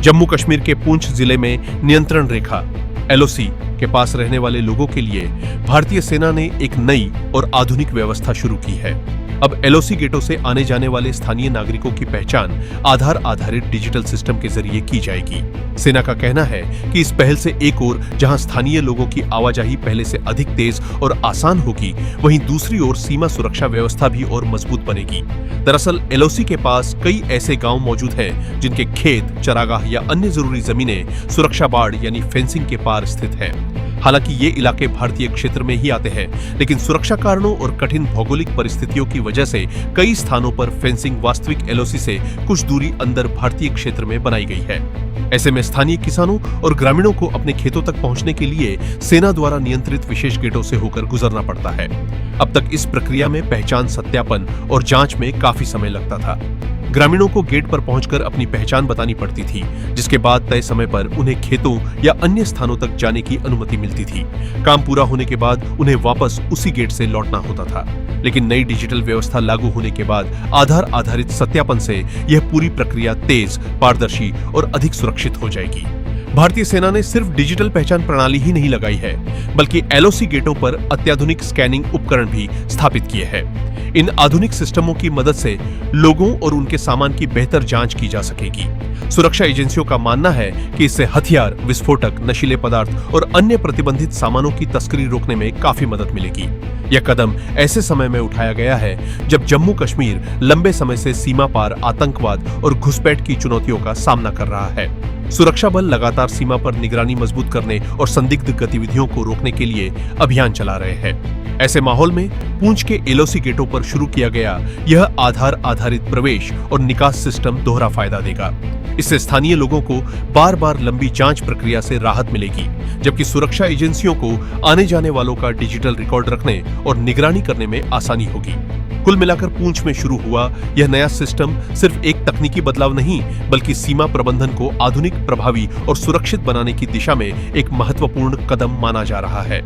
जम्मू कश्मीर के पुंछ जिले में नियंत्रण रेखा एलओसी के पास रहने वाले लोगों के लिए भारतीय सेना ने एक नई और आधुनिक व्यवस्था शुरू की है। अब एलओसी गेटों से आने जाने वाले स्थानीय नागरिकों की पहचान आधार आधारित डिजिटल सिस्टम के जरिए की जाएगी। सेना का कहना है कि इस पहल से एक ओर जहां स्थानीय लोगों की आवाजाही पहले से अधिक तेज और आसान होगी, वहीं दूसरी ओर सीमा सुरक्षा व्यवस्था भी और मजबूत बनेगी। दरअसल एलओसी के पास कई ऐसे गांव मौजूद हैं जिनके खेत, चरागाह या अन्य जरूरी जमीनें सुरक्षा बाड़ यानी फेंसिंग के पार स्थित है। हालांकि ये इलाके भारतीय क्षेत्र में ही आते हैं, लेकिन सुरक्षा कारणों और कठिन भौगोलिक परिस्थितियों की वजह से कई स्थानों पर फेंसिंग वास्तविक एलओसी से कुछ दूरी अंदर भारतीय क्षेत्र में बनाई गई है। ऐसे में स्थानीय किसानों और ग्रामीणों को अपने खेतों तक पहुंचने के लिए सेना द्वारा नियंत्रित विशेष गेटों से होकर गुजरना पड़ता है। अब तक इस प्रक्रिया में पहचान सत्यापन और जांच में काफी समय लगता था। ग्रामीणों को गेट पर पहुंचकर अपनी पहचान बतानी पड़ती थी, जिसके बाद तय समय पर उन्हें खेतों या अन्य स्थानों तक जाने की अनुमति मिलती थी। काम पूरा होने के बाद उन्हें वापस उसी गेट से लौटना होता था। लेकिन नई डिजिटल व्यवस्था लागू होने के बाद आधार आधारित सत्यापन से यह पूरी प्रक्रिया तेज, पारदर्शी और अधिक सुरक्षित हो जाएगी। भारतीय सेना ने सिर्फ डिजिटल पहचान प्रणाली ही नहीं लगाई है, बल्कि एलओसी गेटों पर अत्याधुनिक स्कैनिंग उपकरण भी स्थापित किए हैं। इन आधुनिक सिस्टमों की मदद से लोगों और उनके सामान की बेहतर जांच की जा सकेगी। सुरक्षा एजेंसियों का मानना है कि इससे हथियार, विस्फोटक, नशीले पदार्थ और अन्य प्रतिबंधित सामानों की तस्करी रोकने में काफी मदद मिलेगी। यह कदम ऐसे समय में उठाया गया है जब जम्मू कश्मीर लंबे समय से सीमा पार आतंकवाद और घुसपैठ की चुनौतियों का सामना कर रहा है। सुरक्षा बल लगातार सीमा पर निगरानी मजबूत करने और संदिग्ध गतिविधियों को रोकने के लिए अभियान चला रहे हैं। ऐसे माहौल में पुंछ के एलओसी गेटों पर शुरू किया गया यह आधार आधारित प्रवेश और निकास सिस्टम दोहरा फायदा देगा। इससे स्थानीय लोगों को बार बार लंबी जांच प्रक्रिया से राहत मिलेगी, जबकि सुरक्षा एजेंसियों को आने जाने वालों का डिजिटल रिकॉर्ड रखने और निगरानी करने में आसानी होगी। कुल मिलाकर पुंछ में शुरू हुआ यह नया सिस्टम सिर्फ एक तकनीकी बदलाव नहीं, बल्कि सीमा प्रबंधन को आधुनिक, प्रभावी और सुरक्षित बनाने की दिशा में एक महत्वपूर्ण कदम माना जा रहा है।